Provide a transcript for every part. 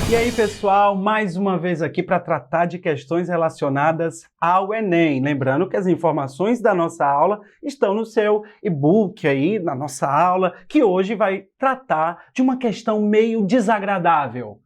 E aí, pessoal, mais uma vez aqui para tratar de questões relacionadas ao Enem. Lembrando que as informações da nossa aula estão no seu e-book aí, na nossa aula, que hoje vai tratar de uma questão meio desagradável.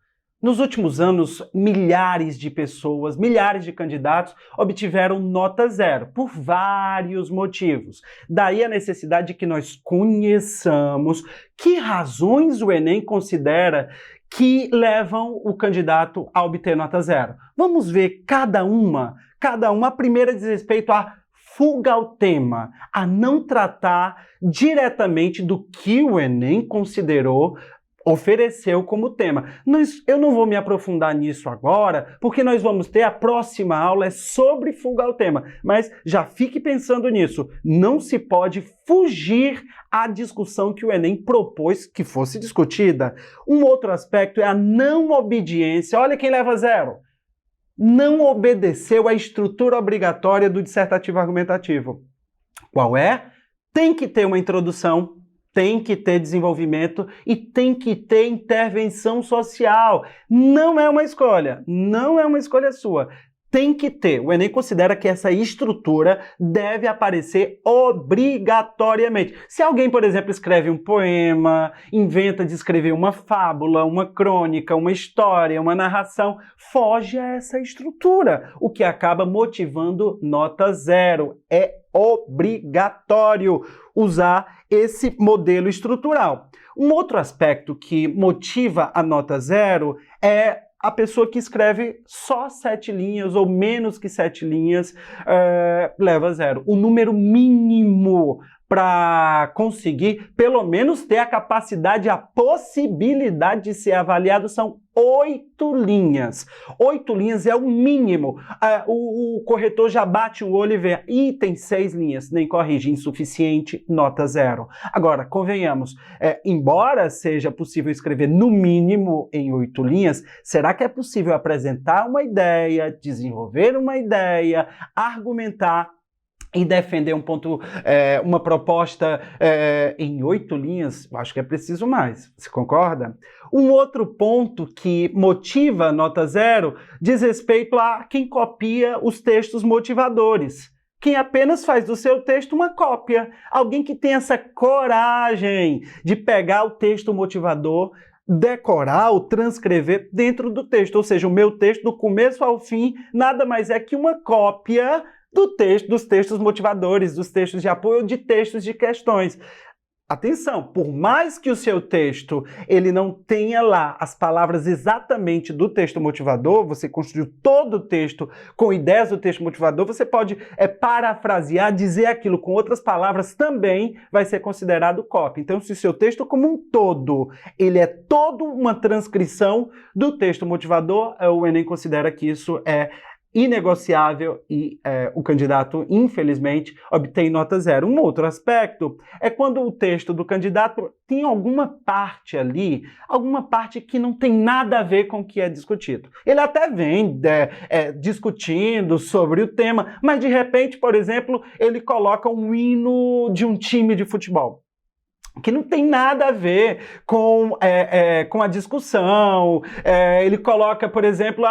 Nos últimos anos, milhares de pessoas, milhares de candidatos obtiveram nota zero, por vários motivos. Daí a necessidade de que nós conheçamos que razões o Enem considera que levam o candidato a obter nota zero. Vamos ver cada uma. A primeira diz respeito a fuga ao tema, a não tratar diretamente do que o Enem ofereceu como tema. Eu não vou me aprofundar nisso agora, porque nós vamos ter a próxima aula sobre fuga ao tema, mas já fique pensando nisso. Não se pode fugir à discussão que o Enem propôs que fosse discutida. Um outro aspecto é a não obediência. Olha quem leva zero. Não obedeceu à estrutura obrigatória do dissertativo argumentativo. Qual é? Tem que ter uma introdução, tem que ter desenvolvimento e tem que ter intervenção social. Não é uma escolha sua. Tem que ter. O Enem considera que essa estrutura deve aparecer obrigatoriamente. Se alguém, por exemplo, escreve um poema, inventa de escrever uma fábula, uma crônica, uma história, uma narração, foge a essa estrutura, o que acaba motivando nota zero. É obrigatório usar esse modelo estrutural. Um outro aspecto que motiva a nota zero é a pessoa que escreve só 7 linhas ou menos que 7 linhas leva zero. O número mínimo para conseguir, pelo menos, ter a capacidade, a possibilidade de ser avaliado são 8 linhas. 8 linhas é o mínimo. O corretor já bate o olho e vê, tem 6 linhas, nem corrige, insuficiente, nota zero. Agora, convenhamos, embora seja possível escrever no mínimo em 8 linhas, será que é possível apresentar uma ideia, desenvolver uma ideia, argumentar e defender uma proposta em 8 linhas? Acho que é preciso mais. Você concorda? Um outro ponto que motiva a nota zero diz respeito a quem copia os textos motivadores. Quem apenas faz do seu texto uma cópia. Alguém que tem essa coragem de pegar o texto motivador, decorar ou transcrever dentro do texto. Ou seja, o meu texto, do começo ao fim, nada mais é que uma cópia dos textos motivadores, dos textos de apoio ou de textos de questões. Atenção, por mais que o seu texto ele não tenha lá as palavras exatamente do texto motivador, você construiu todo o texto com ideias do texto motivador, você pode parafrasear, dizer aquilo com outras palavras, também vai ser considerado cópia. Então, se o seu texto como um todo, ele é todo uma transcrição do texto motivador, o Enem considera que isso é inegociável e o candidato, infelizmente, obtém nota zero. Um outro aspecto é quando o texto do candidato tem alguma parte ali, alguma parte que não tem nada a ver com o que é discutido. Ele até vem discutindo sobre o tema, mas de repente, por exemplo, ele coloca um hino de um time de futebol, que não tem nada a ver com a discussão. Ele coloca, por exemplo,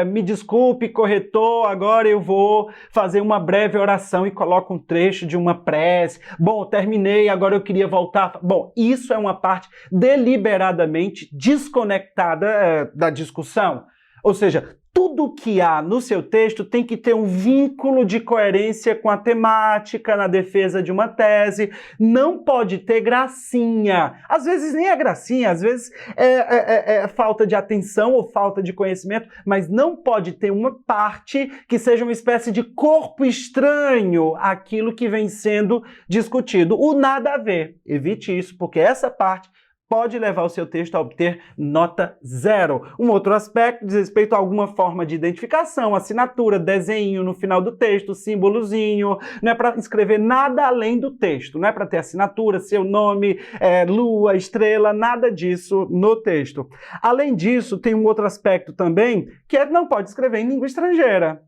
me desculpe, corretor, agora eu vou fazer uma breve oração e coloca um trecho de uma prece. Bom, terminei, agora eu queria voltar. Bom, isso é uma parte deliberadamente desconectada da discussão. Ou seja, tudo que há no seu texto tem que ter um vínculo de coerência com a temática, na defesa de uma tese. Não pode ter gracinha. Às vezes nem é gracinha, às vezes é falta de atenção ou falta de conhecimento, mas não pode ter uma parte que seja uma espécie de corpo estranho àquilo que vem sendo discutido. O nada a ver. Evite isso, porque essa parte pode levar o seu texto a obter nota zero. Um outro aspecto diz respeito a alguma forma de identificação, assinatura, desenho no final do texto, símbolozinho. Não é para escrever nada além do texto, não é para ter assinatura, seu nome, lua, estrela, nada disso no texto. Além disso, tem um outro aspecto também, que não pode escrever em língua estrangeira.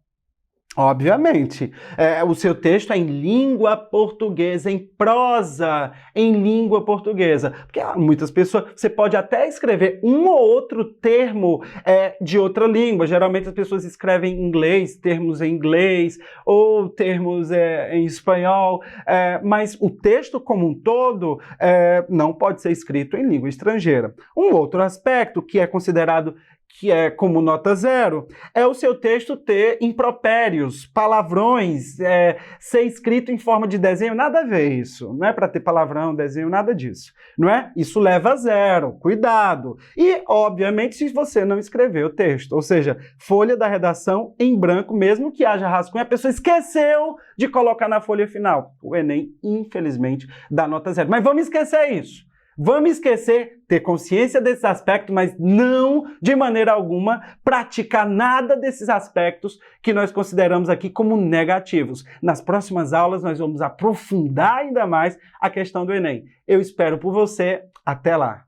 Obviamente. O seu texto é em língua portuguesa, em prosa, em língua portuguesa. Porque muitas pessoas, você pode até escrever um ou outro termo de outra língua. Geralmente as pessoas escrevem em inglês, termos em inglês, ou termos em espanhol, mas o texto como um todo não pode ser escrito em língua estrangeira. Um outro aspecto que é considerado que é como nota 0, é o seu texto ter impropérios, palavrões, ser escrito em forma de desenho, nada a ver isso. Não é para ter palavrão, desenho, nada disso. Não é? Isso leva a 0, cuidado. E, obviamente, se você não escreveu o texto, ou seja, folha da redação em branco, mesmo que haja rascunho, a pessoa esqueceu de colocar na folha final. O Enem, infelizmente, dá nota 0. Mas vamos esquecer isso. Vamos esquecer, ter consciência desses aspectos, mas não, de maneira alguma, praticar nada desses aspectos que nós consideramos aqui como negativos. Nas próximas aulas, nós vamos aprofundar ainda mais a questão do Enem. Eu espero por você. Até lá!